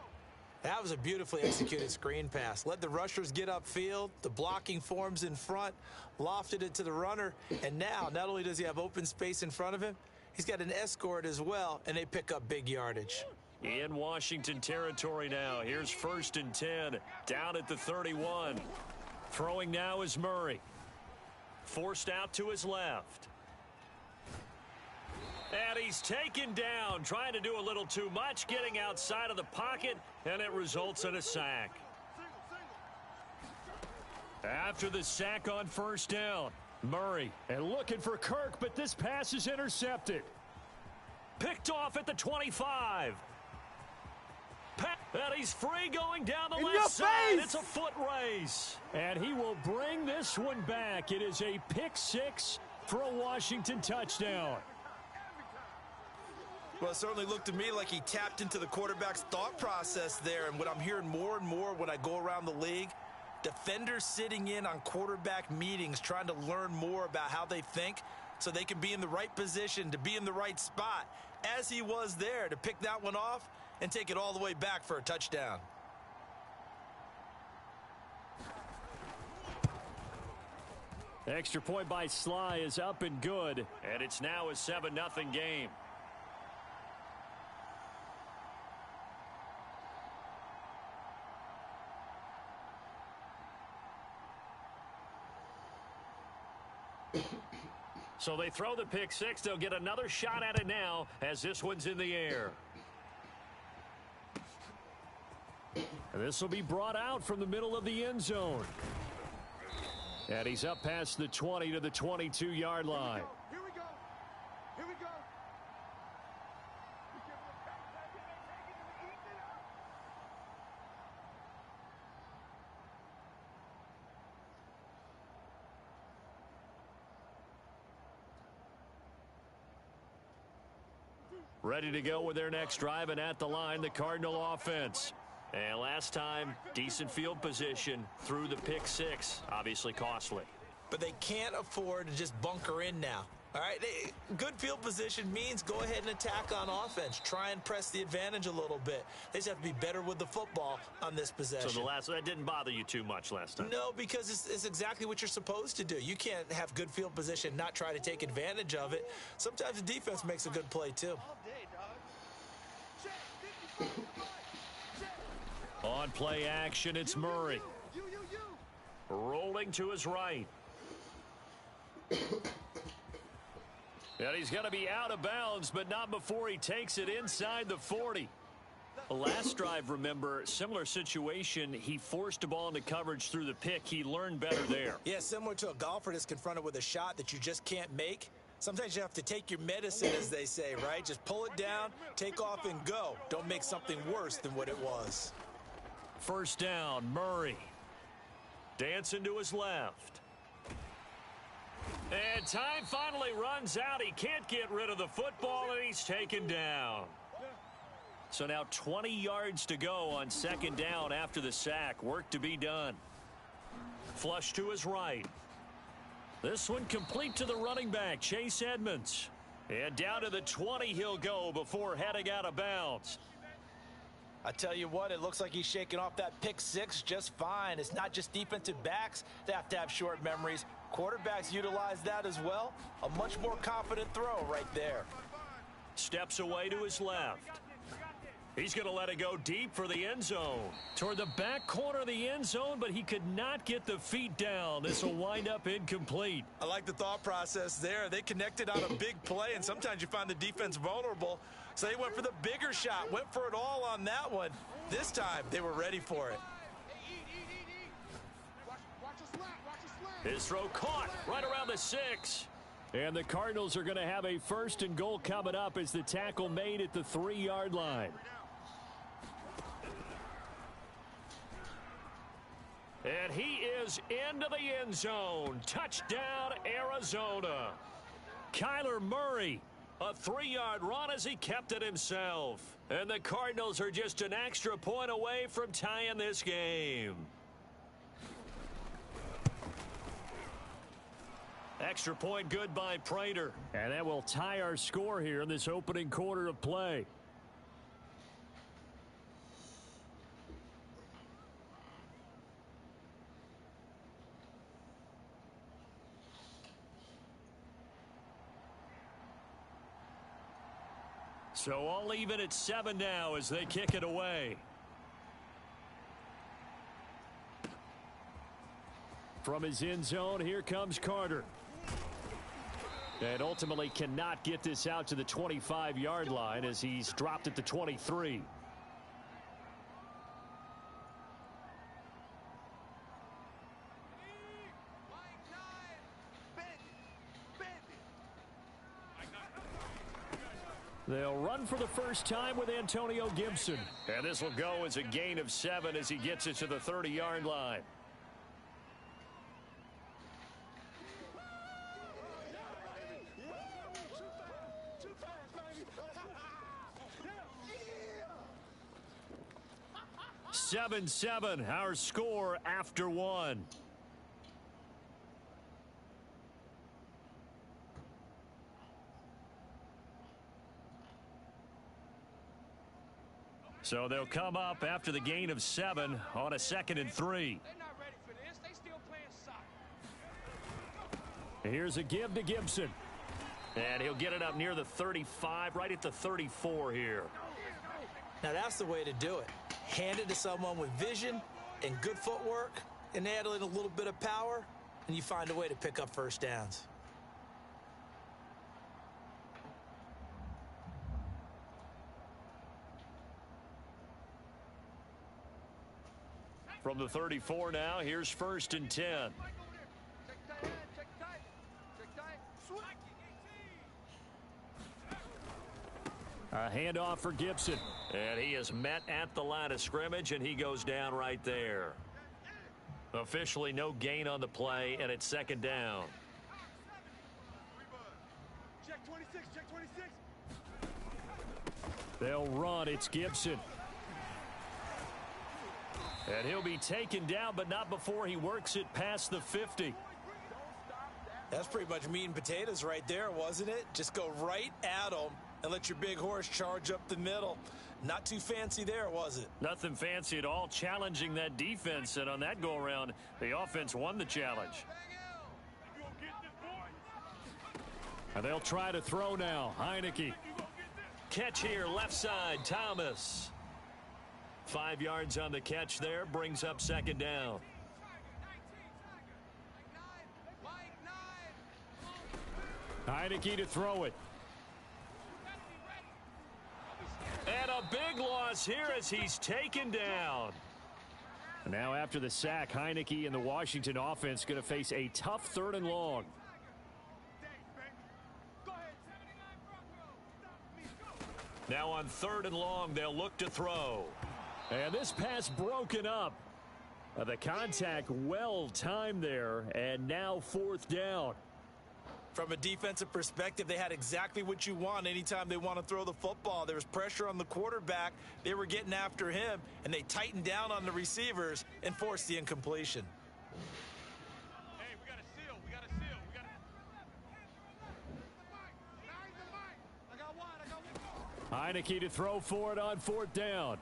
That was a beautifully executed screen pass. Let the rushers get upfield. The blocking forms in front. Lofted it to the runner. And now, not only does he have open space in front of him, he's got an escort as well, and they pick up big yardage. In Washington territory now. Here's 1st and 10. Down at the 31. Throwing now is Murray. Forced out to his left. And he's taken down, trying to do a little too much, getting outside of the pocket, and it results in a sack. After the sack on first down, Murray. And looking for Kirk, but this pass is intercepted. Picked off at the 25. And he's free going down the left side. It's a foot race. And he will bring this one back. It is a pick six for a Washington touchdown. Well, it certainly looked to me like he tapped into the quarterback's thought process there. And what I'm hearing more and more when I go around the league, defenders sitting in on quarterback meetings trying to learn more about how they think so they can be in the right position to be in the right spot, as he was there to pick that one off and take it all the way back for a touchdown. Extra point by Sly is up and good. And it's now a 7-0 game. So they throw the pick six. They'll get another shot at it now as this one's in the air. And this will be brought out from the middle of the end zone. And he's up past the 20 to the 22-yard line. Here we go. Here we go. Ready to go with their next drive, and at the line, the Cardinal offense. And last time, decent field position through the pick six. Obviously costly. But they can't afford to just bunker in now. All right, good field position means go ahead and attack on offense. Try and press the advantage a little bit. They just have to be better with the football on this possession. So that didn't bother you too much last time? No, because it's exactly what you're supposed to do. You can't have good field position, not try to take advantage of it. Sometimes the defense makes a good play, too. On play action, it's Murray. Rolling to his right. And he's going to be out of bounds, but not before he takes it inside the 40. Last drive, remember, similar situation. He forced a ball into coverage through the pick. He learned better there. Yeah, similar to a golfer that's confronted with a shot that you just can't make. Sometimes you have to take your medicine, as they say, right? Just pull it down, take off, and go. Don't make something worse than what it was. First down, Murray. Dancing to his left. And time finally runs out. He can't get rid of the football, and he's taken down. So now 20 yards to go on second down after the sack. Work to be done. Flush to his right. This one complete to the running back, Chase Edmonds. And down to the 20 he'll go before heading out of bounds. I tell you what, it looks like he's shaking off that pick six just fine. It's not just defensive backs that have to have short memories. Quarterbacks utilize that as well. A much more confident throw right there. Steps away to his left. He's going to let it go deep for the end zone. Toward the back corner of the end zone, but he could not get the feet down. This will wind up incomplete. I like the thought process there. They connected on a big play, and sometimes you find the defense vulnerable. So they went for the bigger shot, went for it all on that one. This time, they were ready for it. His throw caught right around the 6. And the Cardinals are going to have a first and goal coming up as the tackle made at the 3-yard line. And he is into the end zone. Touchdown, Arizona. Kyler Murray, a 3-yard run as he kept it himself. And the Cardinals are just an extra point away from tying this game. Extra point good by Prater. And that will tie our score here in this opening quarter of play. So all even at 7 now as they kick it away. From his end zone, here comes Carter. And ultimately cannot get this out to the 25-yard line as he's dropped at the 23. They'll run for the first time with Antonio Gibson. And this will go as a gain of 7 as he gets it to the 30-yard line. Seven, our score after 1. So they'll come up after the gain of 7 on a 2nd and 3. They're not ready for this. They still playing soccer. Here's a give to Gibson. And he'll get it up near the 35, right at the 34 here. Now that's the way to do it. Hand it to someone with vision and good footwork, and add in a little bit of power, and you find a way to pick up first downs. From the 34 now, here's 1st and 10. Check tight, check tight. Check tight. Swing. A handoff for Gibson. And he is met at the line of scrimmage, and he goes down right there. Officially no gain on the play, and it's 2nd down. Check 26, check 26. They'll run. It's Gibson. And he'll be taken down, but not before he works it past the 50. That's pretty much meat and potatoes right there, wasn't it? Just go right at them and let your big horse charge up the middle. Not too fancy there, was it? Nothing fancy at all, challenging that defense. And on that go-around, the offense won the challenge. And they'll try to throw now. Heineke. Catch here, left side, Thomas. 5 yards on the catch there, brings up 2nd down. Heineke to throw it. And a big loss here as he's taken down. Now after the sack, Heineke and the Washington offense going to face a tough 3rd and long. Now on 3rd and long, they'll look to throw. And this pass broken up. The contact well timed there, and now 4th down. From a defensive perspective, they had exactly what you want anytime they want to throw the football. There was pressure on the quarterback. They were getting after him, and they tightened down on the receivers and forced the incompletion. Hey, we got a seal. We got a seal. We got a... I got one. Heineke to throw for it on 4th down.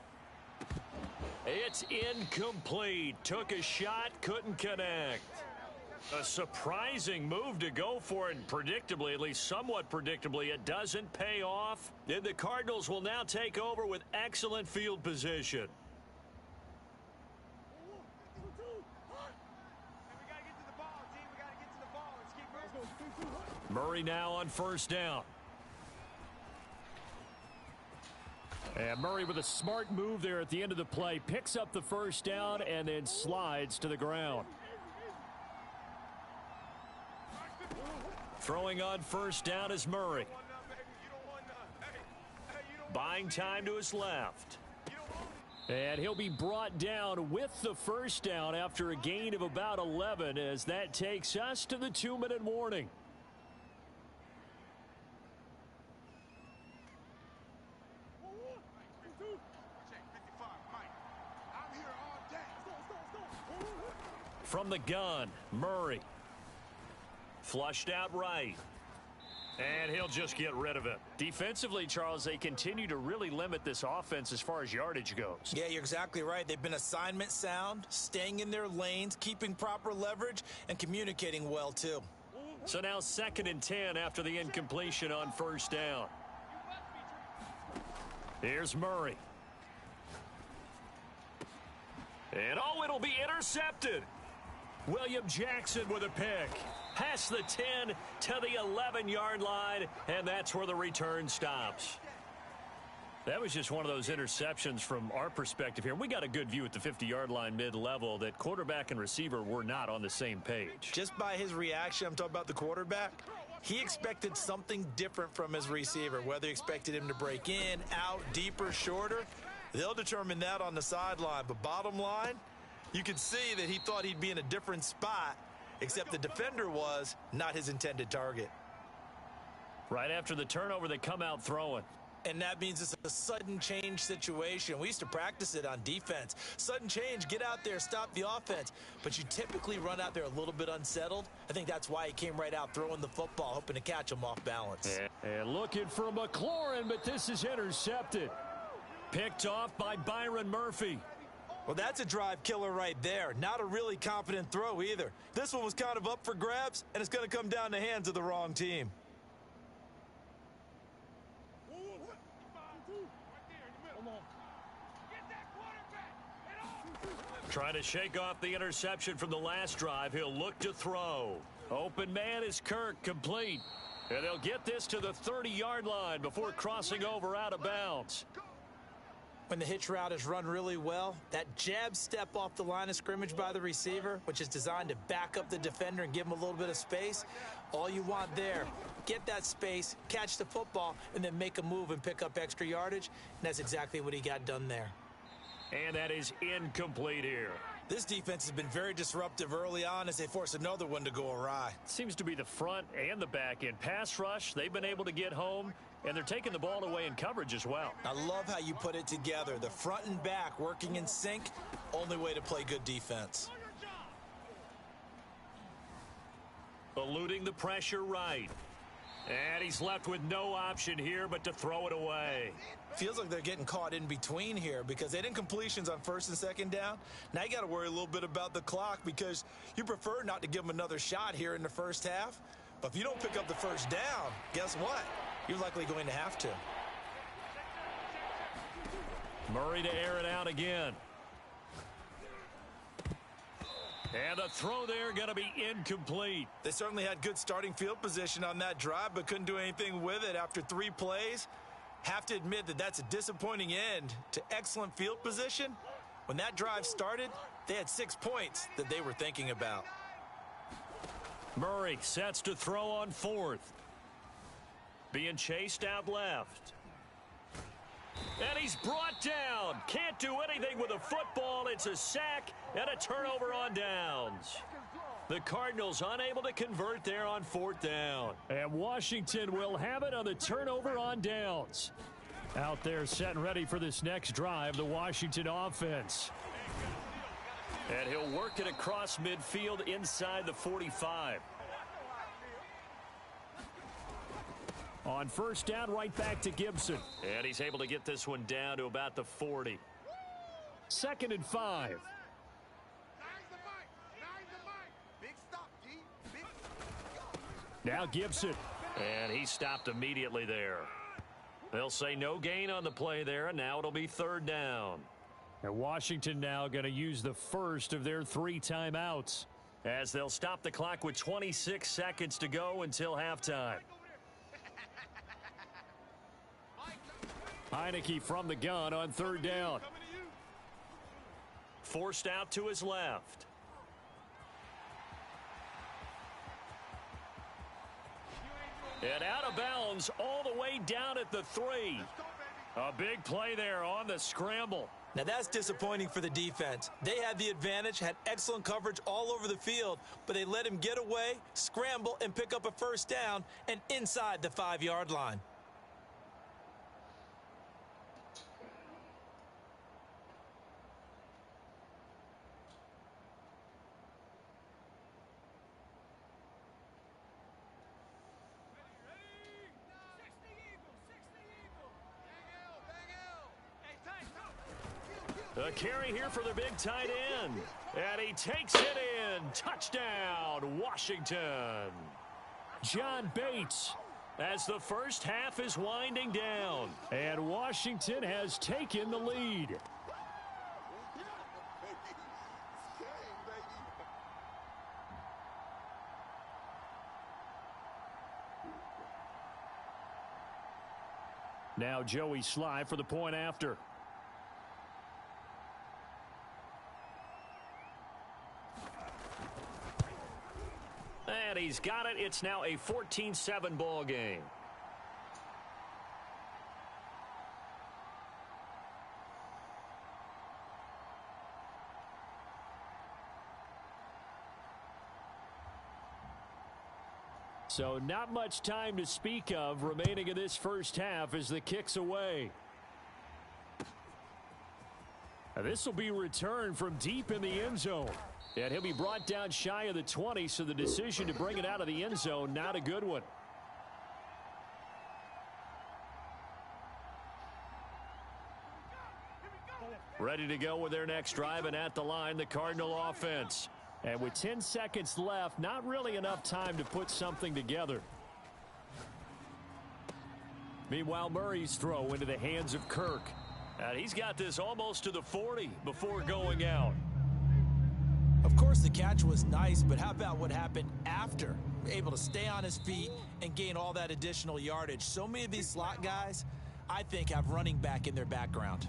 It's incomplete. Took a shot, couldn't connect. A surprising move to go for it, and predictably, at least somewhat predictably, it doesn't pay off. And the Cardinals will now take over with excellent field position. Murray now on 1st down. And Murray with a smart move there at the end of the play. Picks up the 1st down and then slides to the ground. Throwing on 1st down is Murray. Buying time to his left. And he'll be brought down with the 1st down after a gain of about 11 as that takes us to the 2-minute warning. From the gun, Murray. Flushed out right. And he'll just get rid of it. Defensively, Charles, they continue to really limit this offense as far as yardage goes. Yeah, you're exactly right. They've been assignment sound, staying in their lanes, keeping proper leverage, and communicating well, too. So now 2nd and 10 after the incompletion on 1st down. Here's Murray. And oh, it'll be intercepted. William Jackson with a pick. Past the 10 to the 11-yard line, and that's where the return stops. That was just one of those interceptions from our perspective here. We got a good view at the 50-yard line mid-level that quarterback and receiver were not on the same page. Just by his reaction, I'm talking about the quarterback, he expected something different from his receiver, whether he expected him to break in, out, deeper, shorter. They'll determine that on the sideline. But bottom line, you could see that he thought he'd be in a different spot, except the defender was not his intended target. Right after the turnover, they come out throwing. And that means it's a sudden change situation. We used to practice it on defense. Sudden change, get out there, stop the offense. But you typically run out there a little bit unsettled. I think that's why he came right out throwing the football, hoping to catch him off balance. And looking for McLaurin, but this is intercepted. Picked off by Byron Murphy. Well, that's a drive killer right there. Not a really confident throw either. This one was kind of up for grabs, and it's going to come down the hands of the wrong team. Trying to shake off the interception from the last drive. He'll look to throw. Open man is Kirk, complete. And they'll get this to the 30-yard line before crossing over out of bounds. When the hitch route is run really well, that jab step off the line of scrimmage by the receiver, which is designed to back up the defender and give him a little bit of space, all you want there, get that space, catch the football, and then make a move and pick up extra yardage. And that's exactly what he got done there. And that is incomplete here. This defense has been very disruptive early on as they force another one to go awry. Seems to be the front and the back end. Pass rush, they've been able to get home, and they're taking the ball away in coverage as well. I love how you put it together. The front and back working in sync, only way to play good defense. Eluding the pressure right. And he's left with no option here but to throw it away. Feels like they're getting caught in between here because they didn't completions on first and second down. Now you got to worry a little bit about the clock because you prefer not to give them another shot here in the first half. But if you don't pick up the first down, guess what? You're likely going to have to. Murray to air it out again. And the throw there going to be incomplete. They certainly had good starting field position on that drive, but couldn't do anything with it after 3 plays. Have to admit that that's a disappointing end to excellent field position. When that drive started, they had 6 points that they were thinking about. Murray sets to throw on 4th. Being chased out left. And he's brought down. Can't do anything with a football. It's a sack and a turnover on downs. The Cardinals unable to convert there on 4th down. And Washington will have it on the turnover on downs. Out there set and ready for this next drive, the Washington offense. And he'll work it across midfield inside the 45. On first down, right back to Gibson. And he's able to get this one down to about the 40. 2nd and 5. Now Gibson. And he stopped immediately there. They'll say no gain on the play there, and now it'll be 3rd down. And Washington now going to use the first of their 3 timeouts as they'll stop the clock with 26 seconds to go until halftime. Heineke from the gun on 3rd down. Forced out to his left. And out of bounds all the way down at the 3. A big play there on the scramble. Now that's disappointing for the defense. They had the advantage, had excellent coverage all over the field, but they let him get away, scramble, and pick up a first down and inside the 5-yard line. A carry here for the big tight end. And he takes it in. Touchdown, Washington. John Bates as the first half is winding down. And Washington has taken the lead. Now Joey Sly for the point after. And he's got it. It's now a 14-7 ball game. So not much time to speak of remaining in this first half as the kick's away. This will be returned from deep in the end zone. And he'll be brought down shy of the 20, so the decision to bring it out of the end zone, not a good one. Ready to go with their next drive, and at the line, the Cardinal offense. And with 10 seconds left, not really enough time to put something together. Meanwhile, Murray's throw into the hands of Kirk. And he's got this almost to the 40 before going out. Of course, the catch was nice, but how about what happened after? Able to stay on his feet and gain all that additional yardage. So many of these slot guys, I think, have running back in their background.